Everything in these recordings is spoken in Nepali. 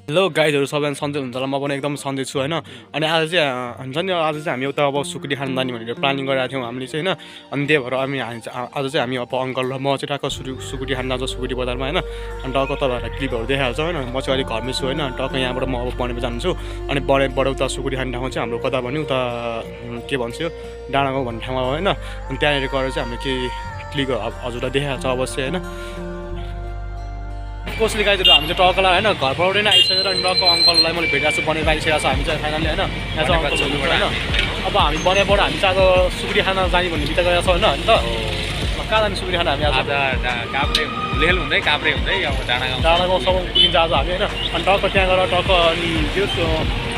हेलो गाइजहरू सबैजना सन्चै हुन्छ होला म पनि एकदम सन्चै छु होइन अनि आज चाहिँ हुन्छ नि आज चाहिँ हामी उता अब सुकुटी खान जाने भनेर प्लानिङ गरेको थियौँ हामीले चाहिँ होइन अनि त्यही भएर आज चाहिँ हामी अब अङ्कल र म चाहिँ टक्क सुकुटी खान जान्छौँ सुकुटी बजारमा होइन अनि टक्क तपाईँहरूलाई क्लिपहरू देखाइहाल्छ होइन म चाहिँ अलिक घरमै छु होइन टक्क यहाँबाट म अब बनेपा जान्छु अनि बनेबाट उता सुकुटी खाने ठाउँमा चाहिँ हाम्रो कता भन्यो उता के भन्छ यो डाँडागाउँ भन्ने ठाउँमा हो होइन अनि त्यहाँनिर गएर चाहिँ हामीले केही क्लिप हजुरलाई देखाइहाल्छ अवश्य होइन कसले गाइजहरू हामी चाहिँ टक्कलाई होइन घरबाट नै आइसकेर अनि टक्क अङ्कललाई मैले भेटेको छु बनेपा आइसकेको छ हामी चाहिँ फाइनली होइन यहाँ चाहिँ अङ्कल हुनुहुन्छ होइन अब हामी बनेबाट हामी चाहिँ आज सुकुटी खाना जाने भन्ने विचार गरेको छ होइन अन्त कहाँ जाने सुकुटी खाना हामी आज काभ्रे लेखेल हुँदै काभ्रे हुँदै अब डाँडागाउँ सब पुगिन्छ आज हामी होइन अनि टक्क त्यहाँ गएर टक्क अनि त्यो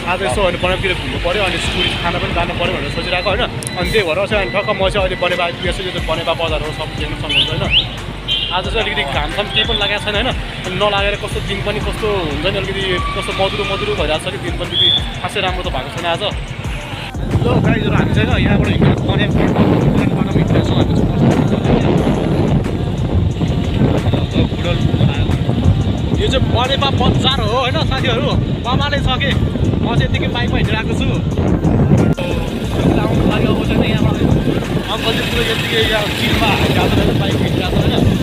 आज यसो अहिले बनेपातिर घुम्नु पऱ्यो अनि सुकुटी खाना पनि जानु पऱ्यो भनेर सोचिरहेको होइन अनि त्यही भएर चाहिँ अनि टक्क म चाहिँ अहिले बनेपा आइपुगेछु यो चाहिँ बनेपा बजारहरू सब देख्न सक्नुहुन्छ होइन आज चाहिँ अलिकति घाम साम केही पनि लागेको छैन होइन अनि नलागेर कस्तो दिन पनि कस्तो हुन्छ नि अलिकति कस्तो मधुरो मधुरो भइरहेको छ कि दिन पनि त्यति खासै राम्रो त भएको छैन आज ल गाइजहरू हामी चाहिँ यहाँबाट यो चाहिँ बनेपा बजार हो होइन साथीहरू कमाले छ कि म चाहिँ यतिकै बाइकमा हिँडिरहेको छु आउनु लागि अब छैन यहाँबाट अङ्कल चाहिँ पुरै यतिकै यहाँ चिनमा हालिरहेको बाइक हिँडिरहेको होइन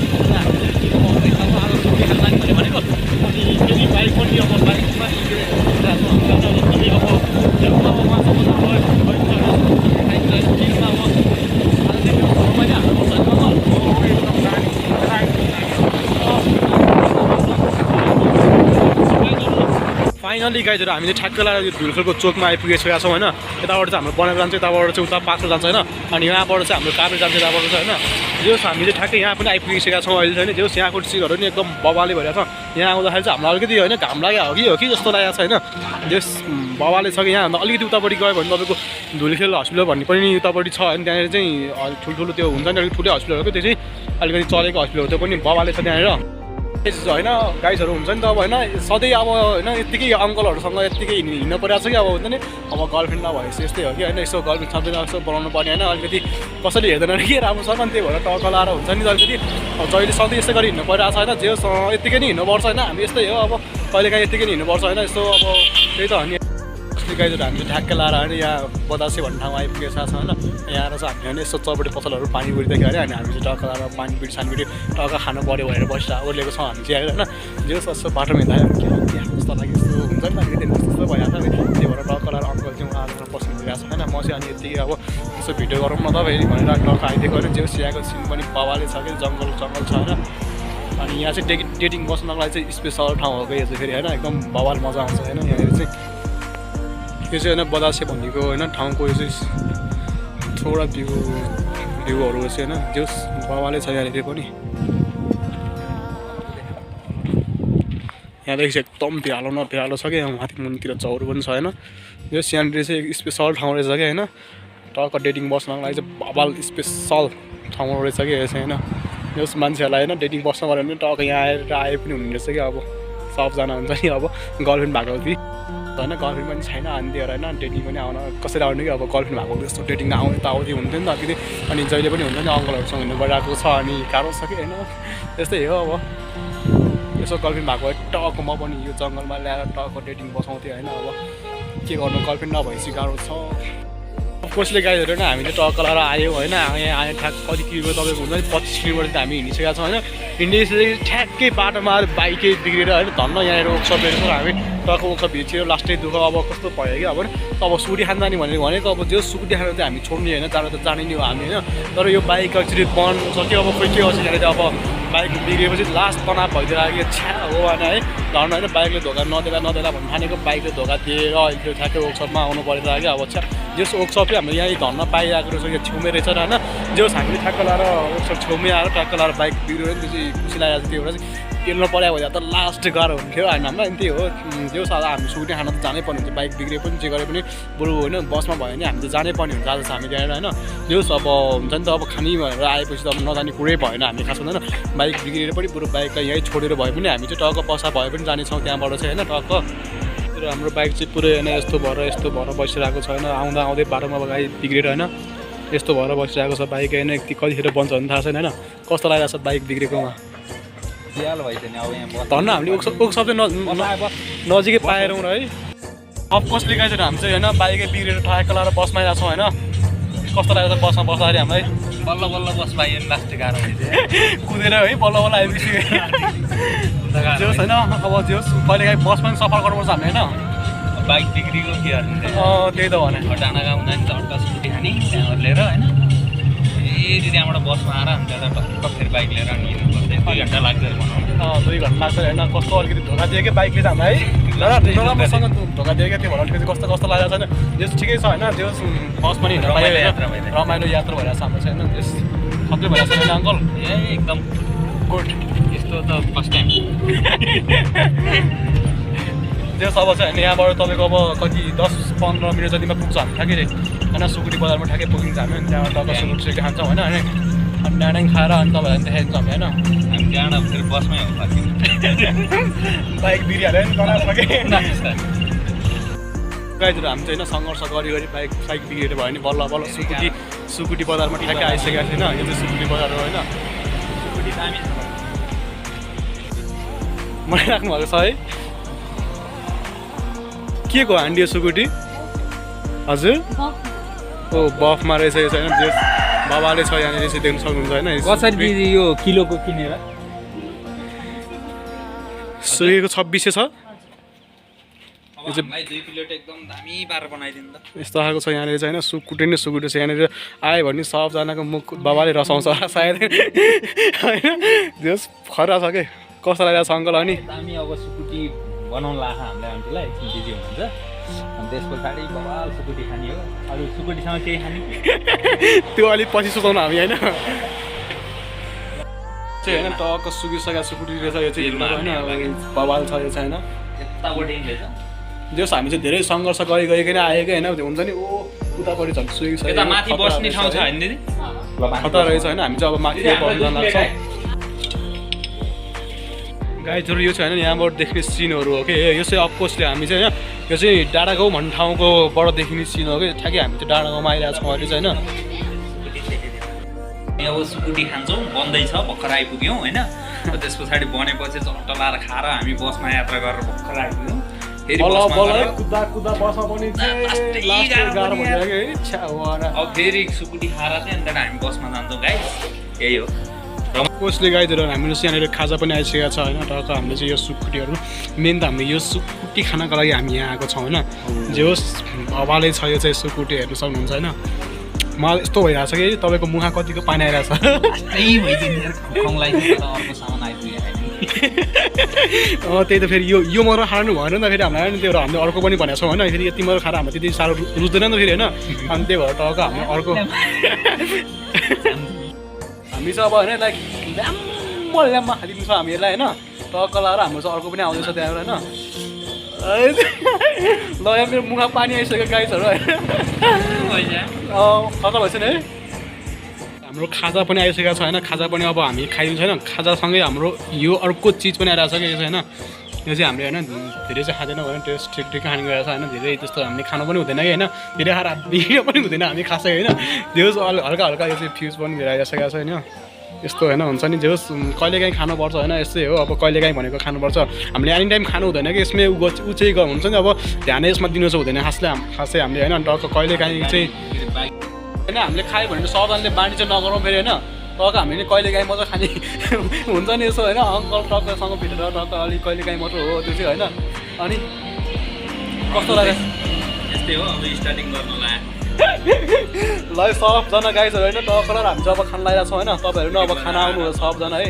भनेको अनि फेरि बाइक पनि अब बाइकमा फाइनली गाइजहरू हामीले ठ्याक्क लगाएर यो धुलखेलको चोकमा आइपुगेका छौँ होइन यताबाट चाहिँ हाम्रो बनेर जान्छ यताबाट चाहिँ उता पाक्रो जान्छ होइन अनि यहाँबाट चाहिँ हाम्रो काभ्रे जान्छ यताबाट चाहिँ होइन जोस् हामीले ठ्याक्कै यहाँ पनि आइपुगिसकेका छौँ अहिले चाहिँ जोस् यहाँको चिजहरू नि एकदम बबाले भइरहेको छ यहाँ आउँदाखेरि चाहिँ हामीलाई अलिकति होइन घाम लाग्यो हो कि जस्तो लागेको छ होइन जोस् बबाले छ कि यहाँ अलिकति उतापट्टि गयो भने तपाईँको धुलखेल हस्पिटल भन्ने पनि उतापट्टि छ अनि त्यहाँनिर चाहिँ ठुल्ठुलो त्यो हुन्छ नि अलिक ठुलै हस्पिटलहरूको त्यो चाहिँ अलिकति चलेको हस्पिटल त्यो पनि बबाले छ त्यहाँनिर होइन गाइजहरू हुन्छ नि त अब होइन सधैँ अब होइन यत्तिकै अङ्कलहरूसँग यत्तिकै हिँड्नु परिरहेको छ कि अब हुन्छ नि अब गर्लफ्रेन्ड नभएपछि यस्तै हो कि होइन यसो गर्लफ्रेन्ड सबैजना यसो बनाउनु पर्ने होइन अलिकति कसैले हेर्दैन के राम्रो छ अनि त्यही भएर टक्क लाएर हुन्छ नि अलिकति जहिले सधैँ यस्तै गरी हिँड्नु परिरहेको छ होइन जे यत्तिकै नै हिँड्नुपर्छ होइन हामी यस्तै हो अब कहिलेकाहीँ यत्तिकै नै हिँड्नुपर्छ होइन यस्तो अब त्यही त हो नि गाइजहरू हामीले ठ्याक्क लाएर होइन यहाँ बतासे भन्ने ठाउँमा आइपुगेको छ होइन यहाँ आएर चाहिँ हामी होइन यस्तो चौपटी पसलहरू पानी बुढीदेखि अरे अनि हामी चाहिँ टक्क लाएर पानी बिडी सानबिडी टक्क खानु पऱ्यो भनेर बसिरहेको ओर्लेको छौँ हामी चाहिँ होइन जे सस्तो बाटोमा हिँड्दाखेरि जस्तो लागि यस्तो हुन्छ नि अलिकति जस्तो भइहाल्छ नि त्यही भएर टक्क लाएर अङ्कल चाहिँ उहाँ आएर बस्नु भइरहेको छ होइन म चाहिँ अनि यतिकै अब यसो भिडियो गरौँ न त फेरि भनेर टक्क आइदिएको होइन जे चियाको सिन पनि बबाले छ कि जङ्गल छ होइन अनि यहाँ चाहिँ डेटिङ बस्नको लागि चाहिँ स्पेसल ठाउँ हो कि यो चाहिँ फेरि होइन एकदम बबाल मजा आउँछ होइन यहाँनिर चाहिँ यो चाहिँ होइन बतासे भनेको होइन ठाउँको यो चाहिँ थोडा भ्यूहरू चाहिँ होइन जो बाबाले छ यहाँनिर पनि यहाँदेखि चाहिँ एकदम भिरालो न भिरालो छ कि माथि मुनितिर चौर पनि छ होइन यो यहाँनिर चाहिँ स्पेसल ठाउँ रहेछ कि होइन टक्क डेटिङ बस्नको लागि चाहिँ बबाल स्पेसल ठाउँ रहेछ कि यो चाहिँ होइन यस मान्छेहरूलाई होइन डेटिङ बस्न गऱ्यो भने टक्क यहाँ आए पनि हुने रहेछ कि अब सबजना हुन्छ नि अब गर्लफ्रेन्ड भएको कि होइन गर्लफ्रेन्ड पनि छैन अनि त्यो होइन डेटिङ पनि आउन कसरी आउने कि अब गर्लफ्रेन्ड भएको जस्तो डेटिङ आउने त आउँदै हुन्थ्यो नि त अलिकति अनि जहिले पनि हुन्छ नि अङ्कलहरूसँग हिँड्नु परिरहेको छ अनि गाह्रो छ कि होइन यस्तै हो अब यसो गर्लफ्रेन्ड भएको टक्क म पनि यो जङ्गलमा ल्याएर टक्क डेटिङ बसाउँथेँ होइन अब के गर्नु गर्लफ्रेन्ड नभएपछि गाह्रो छ कसले गाइजहरू होइन हामीले टक्क लाएर आयो होइन यहाँ आयो ठ्याक्क कति किलोमिटर तपाईँको हुन्छ नि 25 किलोमिटर चाहिँ हामी हिँडिसकेका छौँ होइन हिँडिसकेपछि ठ्याक्कै बाटोमा बाइकै बिग्रेर होइन धन्न यहाँनिर वर्कसपहरू छ हामी टक्क वर्कसप भिड्थ्यो लास्टै दुःख अब कस्तो भयो कि अब सुकुटी खान जाने भनेको अब जो सुकुटी खान चाहिँ हामी छोड्ने होइन जानु त जाने नि हो हामी होइन तर यो बाइक एक्चुली बन्द छ कि अब खोइ के गर्छ यहाँनिर अब बाइक बिग्रेपछि लास्ट तनाव भइदिएर कि छ्या हो होइन है धर्न होइन बाइकले धोका नदेला भन्नु ठानेको बाइकले धोका दिएर अहिले ठ्याक्कै वर्कसपमा आउनु परेर कि अब छ्या जस वर्कसप चाहिँ हाम्रो यहाँ धर्न पाइरहेको रहेछ यो छेउमै रहेछ र होइन जस हामीले ठ्याक्क लाएर वर्कसप छेउमै आएर ठ्याक्क लाएर बाइक बिग्रियो नि त्यो चाहिँ खुसी लागेको छ त्यो एउटा चाहिँ पेल्नु पऱ्यो भने त लास्ट गाह्रो हुन्थ्यो होइन हामीलाई अनि त्यही हो जो सादा हामी सुकुटी खान त जानै पर्ने हुन्छ बाइक बिग्रियो पनि जे गरे पनि बरु होइन बसमा भयो भने हामी त जानै पर्ने हुन्छ आज हामी त्यहाँनिर होइन जोस् अब हुन्छ नि त अब खानी भनेर आएपछि त अब नजाने कुरै भएन हामी खास हुँदैन बाइक बिग्रिएर पनि बरु बाइकलाई यहीँ छोडेर भए पनि हामी चाहिँ टक्क बसा भए पनि जानेछौँ त्यहाँबाट चाहिँ होइन टक्क तर हाम्रो बाइक चाहिँ पुरै होइन यस्तो भएर बसिरहेको छ होइन आउँदा आउँदै बाटोमा गाडी बिग्रेर होइन यस्तो भएर बसिरहेको छ बाइक होइन कतिखेर बन्छ भन्ने थाहा छैन होइन कस्तो लागिरहेको छ बाइक बिग्रेकोमा ज्याल भइसक्यो नि अब यहाँ बस धन्न हामीले वर्कसप चाहिँ नजिकै पाएरौँ र है अब कसले गाइज हामी चाहिँ होइन बाइकै बिग्रेर ठ्याक्क लाएर बसमा आएको छौँ होइन कस्तो लाग्यो त बसमा बस्दाखेरि हामीलाई बल्ल बल्ल बस पाइयो नि लास्ट गाह्रो हुन्छ कुदेर है बल्ल बल्ल आइपुग्यो जोस् होइन अब जोस् कहिलेकाहीँ बसमा पनि सफर गर्नुपर्छ हामीले होइन बाइक बिग्रिएको के गर्ने त्यही त भने डाँडा गाउँ जाने अर्का स्कुटी खाने त्यहाँ लिएर होइन फेरि त्यहाँबाट बसमा आएर हामी त्यहाँ टक्क फेरि बाइक लिएर अनि हिँड्नु पर्छ 2 घन्टा लाग्छ बनाउनु 2 घन्टा लाग्छ होइन कस्तो अलिकति धोका दियो कि बाइकले चाहिँ हामीलाई है नराम्रोसँग धोका दियो क्या त्यो भएर अलिकति कस्तो कस्तो लागेको छैन त्यस ठिकै छ होइन त्यो बस पनि रमाइलो यात्रा भइरहेको रमाइलो यात्रा भइरहेको छ हाम्रो चाहिँ होइन त्यस खत्रै भइरहेको छ होइन अङ्कल एकदम गुड यस्तो त फर्स्ट टाइम त्यस अब चाहिँ होइन यहाँबाट तपाईँको अब कति 10-15 मिनट जतिमा पुग्छ हामी ठ्याक्कै होइन सुकुटी बजारमा ठ्याक्कै पुगिन्छ हामी अनि त्यहाँबाट टक्क सुकुटी खान्छौँ होइन अनि डाँडाङ खाएर अनि तपाईँहरूलाई देखाइदिन्छौँ हामी होइन हामी त्यहाँबाट फेरि बसमै हो बाइक बिरिहाल्यो नि गाइजहरू हामी चाहिँ होइन सङ्घर्ष गरी बाइक बिग्रेर भयो भने बल्ल बल्ल सुकुटी बजारमा ठ्याक्कै आइसकेको छैन यो चाहिँ सुकुटी बजार हो होइन स्कुटी दामी बनाइराख्नु भएको छ है के को हाँडी हो सुकुटी हजुर ओ बफमा रहेछ यो छैन त्यो बाबाले छ यहाँनिर यसो देख्नु सक्नुहुन्छ होइन कसरी यो किलोको किनेर सुकेको 2600 छ यो चाहिँ 2 प्लेट एकदम दामी पारेर बनाइदिनु त यस्तो खालको छ यहाँनिर चाहिँ होइन सुकुटी नै सुकुटी छ यहाँनिर आयो भने सबजनाको मुख बाबाले रसाउँछ सायद होइन त्यो खरा छ कि कस्तो लागेको छ अङ्कल अनि दामी अब सुकुटी बनाउनु लाग्छ हामीलाई आन्टीलाई एकछिन बिजी हुनुहुन्छ अनि त्यस पछाडि बवाल सुकुटी खाने हो अरू सुकुटीसँग केही खाने त्यो अलिक पछि सुताउनु हामी होइन चाहिँ होइन टक्क सुकिसकेको सुकुटी रहेछ यो चाहिँ होइन बवाल छ यो चाहिँ होइन यतापट्टि रहेछ जस हामी चाहिँ धेरै सङ्घर्ष गरिकन आएकै होइन हुन्छ नि ओ उतापट्टि झन् सुकिसक्यो यता माथि बस्ने ठाउँ छ होइन दिदी खतरा रहेछ होइन हामी चाहिँ अब माथि बस्न लाग्छौँ गाइजहरू यो चाहिँ होइन यहाँबाट देख्ने सिनहरू हो कि यो चाहिँ अफकोर्सले हामी चाहिँ होइन यो चाहिँ डाँडागाउँ भन्ने ठाउँकोबाट देखिने सिन हो कि ठ्याक्कै हामी चाहिँ डाँडागाउँमा आइरहेको छौँ अहिले चाहिँ होइन अब सुकुटी खान्छौँ बन्दैछ भर्खर आइपुग्यौँ होइन त्यस पछाडि बनेपछि झट्ट लाएर खाएर हामी बसमा यात्रा गरेर भर्खर आइपुग्यौँ फेरि अब फेरि सुकुटी खाएर चाहिँ अन्त हामी बसमा जान्छौँ गाइस यही हो कसले गाइदिएर हामीले चाहिँ यहाँनिर खाजा पनि आइसकेको छ होइन टक्क हामीले चाहिँ यो सुकुटीहरू मेन त हामीले यो सुकुटी खानको लागि हामी यहाँ आएको छौँ होइन जे होस् भवालै छ यो चाहिँ सुकुटी हेर्नु सक्नुहुन्छ होइन मलाई यस्तो भइरहेको छ कि तपाईँको मुखमा कतिको पानी आइरहेको छ त्यही त फेरि यो मरो खानु भएन नि त फेरि हामीलाई नि त्यो हामीले अर्को पनि भनेको छौँ होइन फेरि यति मरो खाएर हामीलाई त्यति साह्रो रुच्दैन नि त फेरि होइन अनि त्यही भएर टक्क हामी अर्को हामी चाहिँ अब होइन लाइक ल्याम्मा खालिदिन्छ हामीहरूलाई होइन टक्क लाएर हाम्रो चाहिँ अर्को पनि आउँदैछ त्यहाँबाट होइन ल यहाँ मेरो मुखमा पानी आइसक्यो गाइसहरू होइन खतरा भएछ नि है हाम्रो खाजा पनि आइसकेको छ होइन खाजा पनि अब हामी खाइदिन्छ होइन खाजासँगै हाम्रो यो अर्को चिज पनि आइरहेको छ कि यो चाहिँ होइन यो चाहिँ हामीले होइन धेरै चाहिँ खाँदैन भने टेस्ट ठिक ठिक खाने गएको छ होइन धेरै त्यस्तो हामीले खानु पनि हुँदैन कि होइन धेरै खाएर भिडियो पनि हुँदैन हामी खासै होइन त्यो हल्का हल्का यो चाहिँ फ्युज पनि धेरै आइसकेको छ होइन यस्तो होइन हुन्छ नि जे होस् कहिलेकाहीँ खानुपर्छ होइन यस्तै हो अब कहिलेकाहीँ भनेको खानुपर्छ हामीले एनी टाइम खानु हुँदैन कि यसमै ऊ चाहिँ हुन्छ नि अब ध्यान यसमा दिनु चाहिँ हुँदैन खासै हामीले होइन टक्क कहिलेकाहीँ चाहिँ होइन हामीले खायो भने सबजनाले बाँडी चाहिँ नगरौँ फेरि होइन टक्क हामीले कहिलेकाहीँ मात्र खाने हुन्छ नि यसो होइन अङ्कल टक्कसँग भित्र टक्क अलिक कहिलेकाहीँ मात्र हो त्यो चाहिँ होइन अनि कस्तो लाग्यो यस्तै हो अब स्टार्टिङ गर्नु लाग्यो ल सबजना गाइजहरू होइन टक्कर हामी चाहिँ अब खाना लगाइरहेको छौँ होइन तपाईँहरू नै अब खाना आउनु होला सबजना है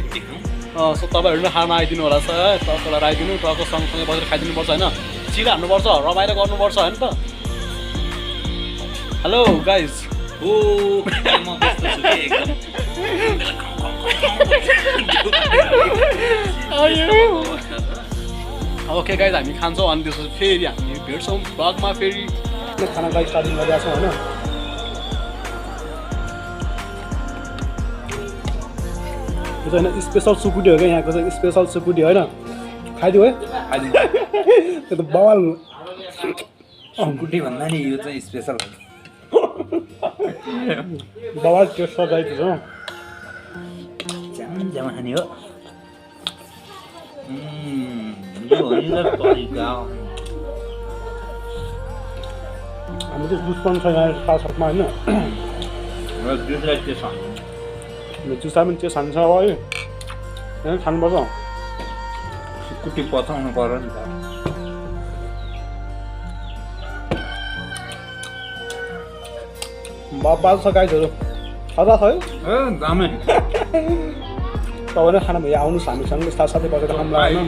तपाईँहरू नै खाना आइदिनु होला है टक्कर आइदिनु टक्क सँगसँगै बसेर खाइदिनुपर्छ होइन चिल हान्नुपर्छ रमाइलो गर्नुपर्छ होइन त हेलो गाइज ओके गाइज हामी खान्छौँ अनि त्यसपछि फेरि हामी भेट्छौँ ब्लगमा फेरि खाना गाई स्टार्टिङ गरिरहेको छौँ होइन यो चाहिँ होइन स्पेसल सुकुटी हो क्या यहाँको चाहिँ स्पेसल सुकुटी होइन खाइदियो है त्यो त बवाल सुकुटी भन्दा नि यो चाहिँ स्पेसल बवाल टेस्ट छ गाई त्यो जाम खाने हो यो हो नि त तरिका हामी चाहिँ जुस पनि छ यहाँ साथमा होइन र जुसलाई के छ जुसलाई पनि त्यो खान्छ अब है यहाँ खानुपर्छ कुटी पचाउनु पर्यो नि त बाबा छ गाइजहरू खाजा छ है ए दामी तपाईँले खाना भयो आउनुहोस् हामीसँग साथसाथै बसेर खानु लाग्दैन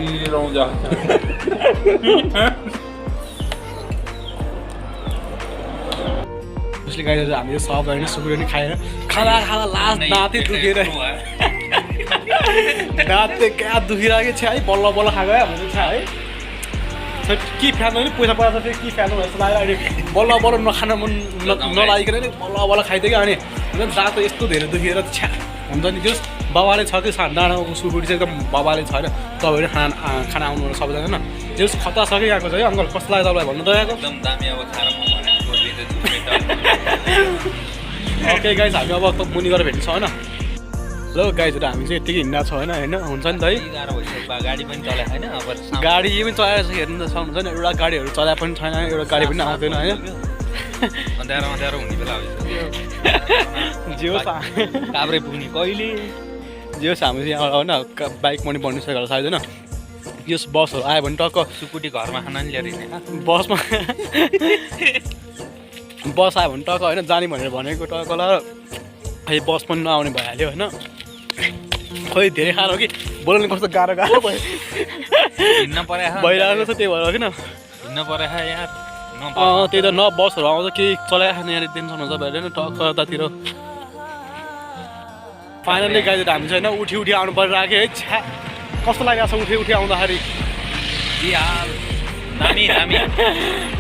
जसले गाइजहरू हामीले सब होइन सुकुरी पनि खाएर खाँदा खाँदा लास्ट दाँतै दुखेर दाँतै क्या दुखिरहेको छ है बल्ल बल्ल खाएको है हाम्रो छ है के फ्याल्नु नि पैसा पर्छ फेरि के फ्याल्नु जस्तो लाग्यो अहिले बल्ल बल्ल नखान मन नलागिकन नि बल्ल बल्ल खाइदियो क्या अनि दाँत यस्तो धेरै दुखेर छ्या हुन्छ नि त्यो बाबाले छ कि डाँडाको सुकुटी चाहिँ एकदम बाबाले छ होइन तपाईँहरू खाना आउनु सबैजना होइन त्यो खतरा छ कि यहाँको चाहिँ है अङ्कल कस्तो लाग्यो तपाईँलाई भन्नु त यहाँको एकदम दामी अब खाएर म ओके गाइज हामी अब मुनि गएर भेट्छौँ होइन ल गाइजहरू हामी चाहिँ यत्तिकै हिँड्दा छ होइन हुन्छ नि त है गाह्रो भइसक्यो गाडी पनि चलाएको छैन अब गाडी पनि चलाएर हेर्नु त सक्नुहुन्छ नि एउटा गाडीहरू चलाए पनि छैन एउटा गाडी पनि आउँदैन होइन अँध्यारो अँध्यारो हुने बेला भइसक्यो जे होस् काभ्रे पुग्ने कहिले जे होस् हामी चाहिँ यहाँ होइन बाइक पनि बनिसकेको सायद होइन यस बसहरू आयो भने टक्क सुकुटी घरमा खाना नि लिएर हिँडेन बसमा बस आयो भने टक्क होइन जाने भनेर भनेको टक्क ल खै बस पनि नआउने भइहाल्यो होइन खोइ धेरै खानु कि बोल्नु कस्तो गाह्रो गाह्रो भयो हिँड्न पऱ्यो भइरहेको छ त्यही भएर किन हिँड्न पऱ्यो यार त्यही त न बसहरू आउँछ केही चलाइराख्ने यहाँ टेन्सन हुन्छ भएर होइन टक्क यतातिर फाइनल्ली गाइजहरू हामी चाहिँ होइन उठी आउनु परिरहेको है छ्या कस्तो लागिरहेको छ उठी आउँदाखेरि दामी दामी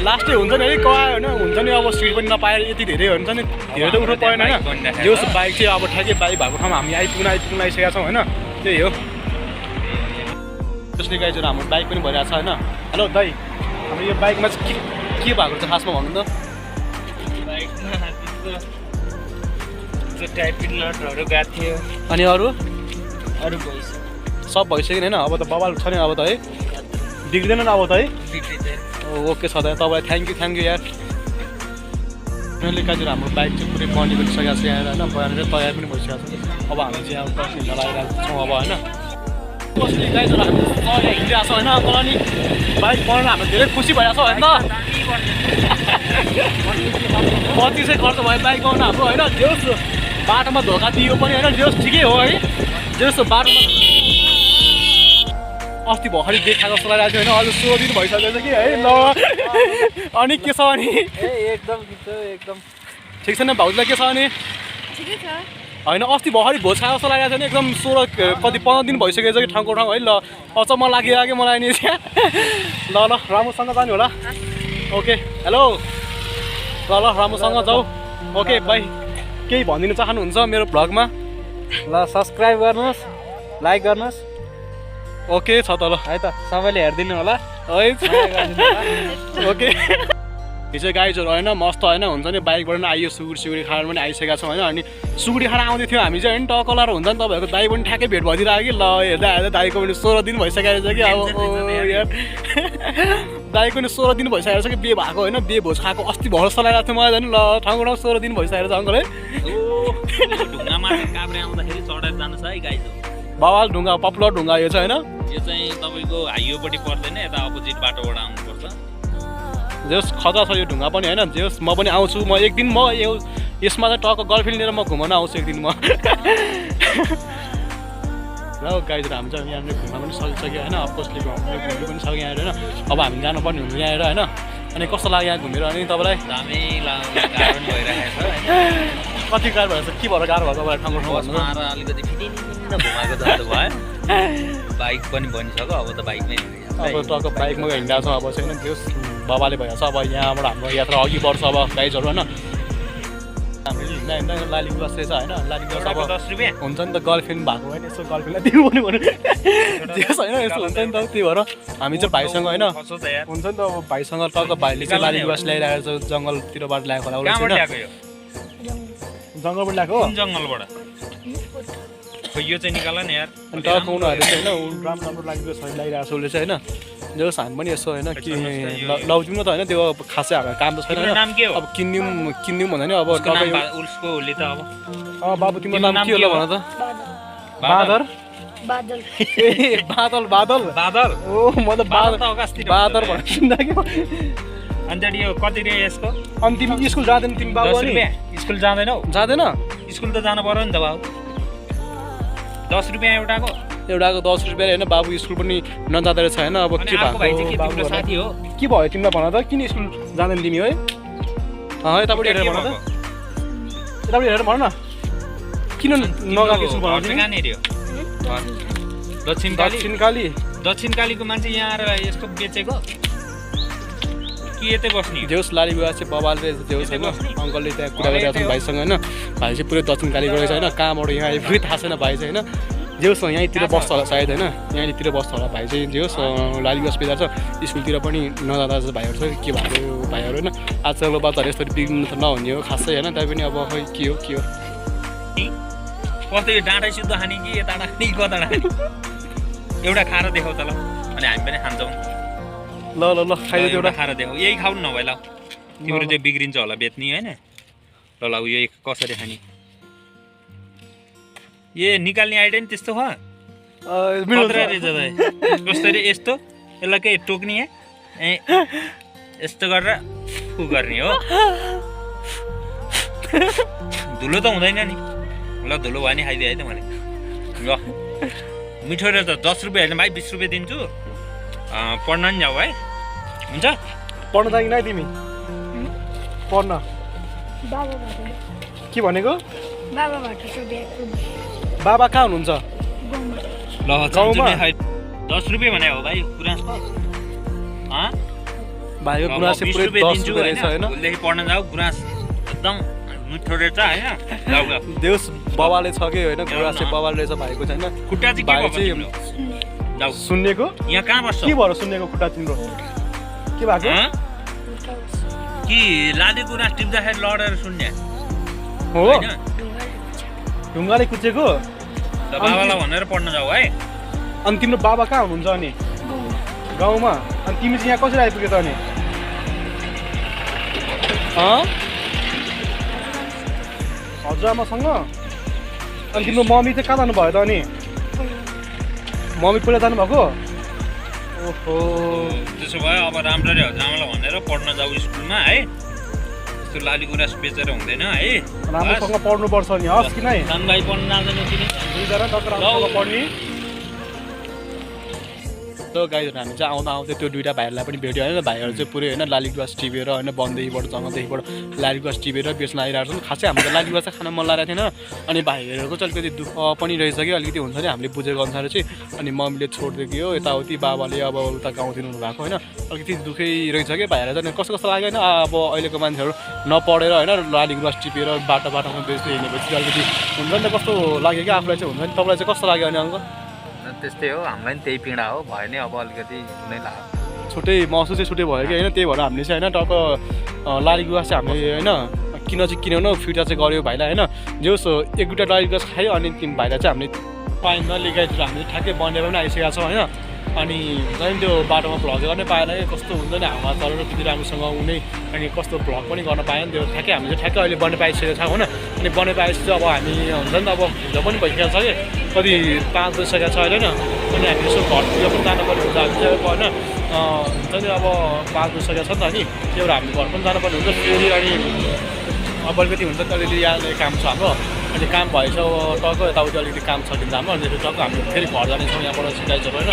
लास्टै हुन्छ नि है कहाँ होइन हुन्छ नि अब सिट पनि नपाएर यति धेरै हुन्छ नि धेरै त उठ्नु परेन होइन जो बाइक चाहिँ अब ठ्याक्कै बाइक भएको ठाउँमा हामी आइपुग्न आइसकेका छौँ होइन त्यही हो जसले गाइजहरू हाम्रो बाइक पनि भइरहेको छ होइन हेलो दाइ हाम्रो यो बाइकमा चाहिँ के भएको छ खासमा भन्नु त टाइपिङ नटहरू गएको थियो अनि अरू भइसक्यो सब भइसक्यो होइन अब त बबाल छ नि अब त है बिग्रिँदैन अब त है ओके छ त तपाईँलाई थ्याङ्क यू यार मैले गाइजहरू हाम्रो बाइक चाहिँ पुरै बन्दी गरिसकेको छ यहाँ होइन बनेर तयार पनि भइसकेको छ अब हामी चाहिँ अब बस हिँड्न लागिरहेको छौँ अब होइन कसले गाइजहरू हामी हिँडिरहेको छ होइन तर नि बाइक बनाउन हाम्रो धेरै खुसी भइरहेको छ होइन कति चाहिँ खर्च भयो बाइक बनाउन हाम्रो होइन जेस बाटोमा धोका दियो पनि होइन जेस ठिकै हो है जेस बाटोमा अस्ति भर्खरै देखाएको जस्तो लागिरहेको थियो होइन अझ 16 दिन भइसकेको छ कि है ल अनि के छ अनि एकदम ठिक छ नि भाउजूलाई के छ अनि होइन अस्ति भर्खरै भोज खाएको जस्तो लागिरहेको थियो नि एकदम 16 कति 15 दिन भइसकेको छ कि ठाउँको ठाउँ है ल अचम्म लागिरहेको मलाई नि ल राम्रोसँग जाने होला ओके हेलो ल राम्रोसँग जाऊ ओके बाई केही भनिदिनु चाहनुहुन्छ मेरो भ्लगमा ल सब्सक्राइब गर्नुहोस् लाइक गर्नुहोस् ओके छ त ल है त सबैले हेरिदिनु होला है ओके हिजो गाइजहरू होइन मस्त होइन हुन्छ नि बाइकबाट पनि आइयो सुकुटी खाएर पनि आइसकेका छौँ होइन अनि सुकुटी खाना आउँदै थियो हामी चाहिँ होइन टकलर हुन्छ नि तपाईँहरूको दाइ पनि ठ्याक्कै भेट भइदिरहेको कि ल हेर्दा दाइको पनि 16 दिन भइसकेको छ कि अब यार दाइको पनि 16 दिन भइसकेको छ कि बिहे भएको होइन बिहे भोज खाएको अस्ति भर जस्तो लागिरहेको थियो मलाई झन् ल ठाउँको ठाउँ 16 दिन भइसकेको छ अङ्कल है ढुङ्गामा काभ्रे आउँदाखेरि चढेर जानु छ है गाइज बाबाल ढुङ्गा पपुलर ढुङ्गा यो चाहिँ होइन यो चाहिँ तपाईँको हाइवेपट्टि पर्दैन यता अपोजिट बाटोबाट आउनुपर्छ जेस खतरा छ यो ढुङ्गा पनि होइन जेस म पनि आउँछु म एक दिन म यसमा चाहिँ टक्क गर्लफ्रेन्ड लिएर म घुमाउन आउँछु एक दिन म र गाइजहरू हामी चाहिँ यहाँनिर घुम्न पनि सकिसक्यो होइन अफकोर्सले घुम्नु पनि सक्यो यहाँनिर होइन अब हामी जानुपर्ने हुन्छ यहाँनिर होइन अनि कस्तो लाग्यो यहाँ घुमेर अनि तपाईँलाई दामी गाह्रो पनि भइरहेको छ होइन कति गाह्रो भएछ के भएर गाह्रो भयो तपाईँलाई ठाउँको ठाउँ आएर अलिकति फिटिन्न घुमाएको जस्तो भयो बाइक पनि बनिसक्यो अब त बाइकमै अब टक्क बाइकमा हिँडिरहेको छ अब चाहिँ होइन त्यो बाबाले भइरहेको छ अब यहाँबाट हाम्रो यात्रा अघि बढ्छ अब गाइजहरू होइन हामीले हिँड्दा लाली गुराँस रहेछ होइन लाली गुराँस अब 10 रुपियाँ हुन्छ नि त गर्लफ्रेन्ड भएको होइन यसो गर्लफ्रेन्डलाई दिनु पनि त्यस होइन यस्तो हुन्छ नि त त्यही भएर हामी चाहिँ भाइसँग होइन हुन्छ नि त अब भाइसँग टक्क भाइले चाहिँ लाली गुराँस ल्याइरहेको छ जङ्गलतिरबाट ल्याएको होला जङ्गलबाट ल्याएको जङ्गलबाट ल्याएको जङ्गलबाट खै यो चाहिँ निकाल न यार अनि टक्क उनीहरू चाहिँ होइन राम्रो राम्रो लागेको छ लगाइरहेको छ उसले चाहिँ होइन जस हामी पनि यसो होइन कि लाउँछौँ न त होइन त्यो खासै हाम्रो काम त छैन नाम के हो अब किनिदिउँ भन्दा नि अब उसको होली त अब बाबु तिम्रो नाम के होला भन त बादल बादल ए बादल बादल बादल ओ म त बादल भनेर सुन्दाखेरि अनि त्यहाँदेखि यो कति रे यसको अनि तिमी स्कुल जाँदैन तिमी बाबु 10 रुपियाँ स्कुल जाँदैनौ जाँदैन स्कुल त जानु पर्यो नि त बाबु 10 रुपियाँ एउटाको 10 रुपियाँ होइन बाबु स्कुल पनि नजाँदो रहेछ होइन अब के भाइ चाहिँ के भएको तिम्रो साथी हो के भयो तिमीलाई भन त किन स्कुल जाँदैन तिमी है यतापट्टि हेरेर भन त यतापट्टि हेरेर भन न किन नगएको स्कुल भन तिमी कहाँनिर हो दक्षिण कालीको मान्छे यहाँ आएर यस्तो बेचेको कि यतै बस्ने जेउस लाली बुवा चाहिँ बबालले जेउस होइन अङ्कलले त्यहाँ कुरा गरिरहेको छन् भाइसँग होइन भाइ चाहिँ पुरै दक्षिण काली गएको छ होइन कहाँबाट यहाँ आइपुग्यो थाहा छैन भाइ चाहिँ होइन जेउस यहीँतिर बस्छ होला सायद होइन यहीँतिर बस्छ होला भाइ चाहिँ जेउस लाली बुवा बिदा छ स्कुलतिर पनि नजाँदा भाइहरू छ के भएको भाइहरू होइन आजकलको बातहरू यसरी बिग्रिनु त नहुने हो खासै होइन त्यही पनि अब खै के हो कस्तो यो डाँडै शुद्ध खाने कि यता खाने कता खाने एउटा खाएर देखाउ त ल अनि हामी पनि खान्छौँ ल खाइदियो एउटा खाएर देखाउ यही खाउनु न भाइ ल तिम्रो चाहिँ बिग्रिन्छ होला बेच्ने होइन ल यो कसरी खाने ए निकाल्ने आइडिया नि त्यस्तो हो कसरी यस्तो यसलाई के टोक्ने ए यस्तो गरेर उ गर्ने हो धुलो त हुँदैन नि ल धुलो भयो नि खाइदिए है त मैले ल मिठो रहेछ 10 रुपियाँ होइन भाइ 20 रुपियाँ दिन्छु पढ्न नि जाऊ है हुन्छ पढ्न जाँदैन है तिमी पढ्न के भनेको बाबा कहाँ हुनुहुन्छ ल गाउँमा 10 रुपियाँ भने हो भाइ गुराँसको भाइको गुराँस चाहिँ पुरै 10 रुपियाँ रहेछ होइन भोलिदेखि पढ्न जाऊ गुराँस एकदम मिठो रहेछ होइन देउस बाबाले छ कि होइन गुराँस चाहिँ बाबाले रहेछ भाइको चाहिँ होइन खुट्टा चाहिँ के भएको सुन्नेको यहाँ कहाँ बस्छ के भएर सुन्नेको खुट्टा तिम्रो के भएको कि लाली गुराँस टिप्दाखेरि लडेर सुन्ने हो ढुङ्गाले कुचेको बाबालाई भनेर पढ्न जाऊ है अनि तिम्रो बाबा कहाँ हुनुहुन्छ अनि गाउँमा अनि तिमी चाहिँ यहाँ कसरी आइपुग्यो त अनि हजुरआमासँग अनि तिम्रो मम्मी चाहिँ कहाँ जानुभयो त अनि मम्मी पहिला जानुभएको ओहो त्यसो भए अब राम्ररी हजुरआमालाई भनेर पढ्न जाऊ स्कुलमा है यस्तो लाली गुराँस बेचेर हुँदैन है राम्रोसँग पढ्नुपर्छ नि हस् कि नै सानो भाइ पढ्न जाँदैन किन दुईजना डक्टर राम्रोसँग पढ्ने गाईहरू हामी चाहिँ आउँदै त्यो दुइटा भाइहरूलाई पनि भेट्यो होइन भाइहरू चाहिँ पुरै होइन लाली गुराँस टिपेर होइन बनदेखिबाट जङ्गलदेखिबाट लाली गुराँस टिपेर बेच्न आइरहेको छन् खासै हाम्रो त लाली गुराँस खान मन लागेको थिएन अनि भाइहरूको चाहिँ अलिकति दुःख पनि रहेछ कि अलिकति हुन्छ नि हामीले बुझेको अनुसार चाहिँ अनि मम्मीले छोडिदियो यताउति बाबाले अब उता गाउँतिर हुनुभएको होइन अलिकति दुःखै रहेछ कि भाइहरूलाई चाहिँ कस्तो कस्तो लाग्यो होइन अब अहिलेको मान्छेहरू नपढेर होइन लाली गुराँस टिपेर बाटोमा बेच्दै हिँडेपछि अलिकति हुन्छ नि त कस्तो लाग्यो कि आफूलाई चाहिँ हुन्छ नि तपाईँलाई चाहिँ कस्तो लाग्यो अनि अङ्क त्यस्तै हो हामीलाई पनि त्यही पीडा हो भयो नि अब अलिकति कुनै लाग्यो छुट्टै महसुस चाहिँ छुट्टै भयो कि होइन त्यही भएर हामीले चाहिँ होइन टक्क लाली गुराँस चाहिँ हामीले होइन किन्यौँ न फिर्ता चाहिँ गऱ्यो भाइलाई होइन जोस् एक दुईवटा लाली गुराँस खायो अनि भाइलाई चाहिँ हामीले पाइन्न लिगाइतिर हामीले ठ्याक्कै बनेर पनि आइसकेका छौँ होइन अनि हुन्छ नि त्यो बाटोमा भ्लग गर्ने पाएन कि कस्तो हुन्छ नि हावा चलेर त्यति राम्रोसँग हुने अनि कस्तो भ्लग पनि गर्न पाएन त्यो ठ्याक्कै हामीले ठ्याक्कै अहिले बने पाइसकेको छ होइन अनि बने पाएपछि अब हामी हुन्छ नि त अब हिजो पनि भइसकेको छ कि कति 5 बजिसकेको छ अहिले होइन अनि हामी यसो घरतिर पनि जानुपर्ने हुन्छ हामी चाहिँ होइन हुन्छ नि अब 5 बजिसकेको छ नि त अनि त्यही भएर हामी घर पनि जानुपर्ने हुन्छ फेरि अनि अब अलिकति हुन्छ नि अलिकति यहाँ काम छ हाम्रो अनि काम भएछ टक्क यताउति अलिकति काम छ कि हाम्रो अनि टक्क हामी फेरि घर जानेछौँ यहाँबाट सिकाइसक्यो होइन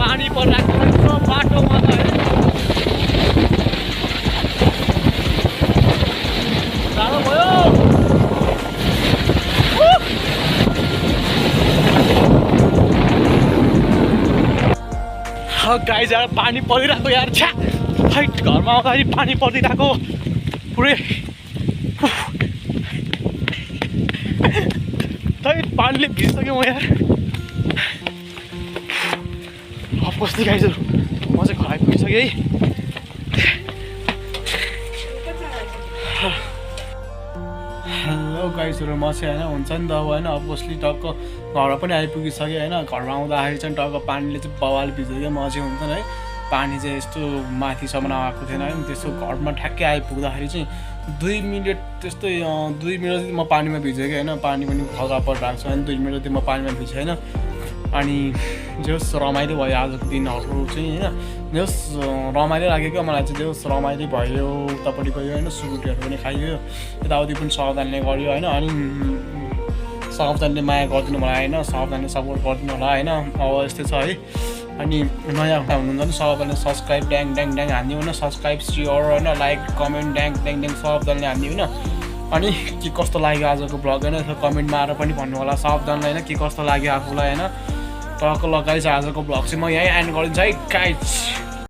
पानी परिरहेको बाटोमा त साह्रो भयो गाई जाएर पानी परिरहेको यार छ्या फाइट घरमा आउँदाखेरि पानी परिरहेको पुरै पानीले भिजिसक्यो म यार कस्तो गाइजहरू म चाहिँ घर आइपुगिसकेँ है हेलो गाइसहरू म चाहिँ होइन हुन्छ नि त अब होइन अबसली टक्क घर पनि आइपुगिसकेँ होइन घरमा आउँदाखेरि चाहिँ टक्क पानीले चाहिँ बवाल भिज्यो क्या म चाहिँ हुन्छ नि है पानी चाहिँ यस्तो माथिसम्म आएको थिएन है त्यस्तो घरमा ठ्याक्कै आइपुग्दाखेरि चाहिँ 2 मिनट त्यस्तै 2 मिनट म पानीमा भिजेँ कि होइन पानी पनि खगा परिरहेको छ होइन 2 मिनट म पानीमा भिजेँ होइन अनि जस रमाइलो भयो आजको दिनहरू चाहिँ होइन जस रमाइलो लाग्यो क्या मलाई चाहिँ जस रमाइलो भयो उतापट्टि गयो होइन सुकुटीहरू पनि खाइयो यताउति पनि सावधानले गऱ्यो होइन अनि सावधानले माया गरिदिनु होला होइन सावधानले सपोर्ट गरिदिनु होला होइन अब यस्तै छ है अनि नयाँ हुनुहुन्छ भने सबैले सब्सक्राइब ड्याङ ड्याङ ड्याङ हान्दियो होइन सब्सक्राइब सेयर होइन लाइक कमेन्ट ड्याङ ड्याङ ड्याङ सबैजनाले हान्दियो होइन अनि के कस्तो लाग्यो आजको भ्लग होइन यसो कमेन्टमा आएर पनि भन्नु होला सबजनालाई होइन के कस्तो लाग्यो आफूलाई होइन टक्क लगाइ चाहिँ आजको भ्लग चाहिँ म यहीँ एन्ड गरिदिन्छु है गाइज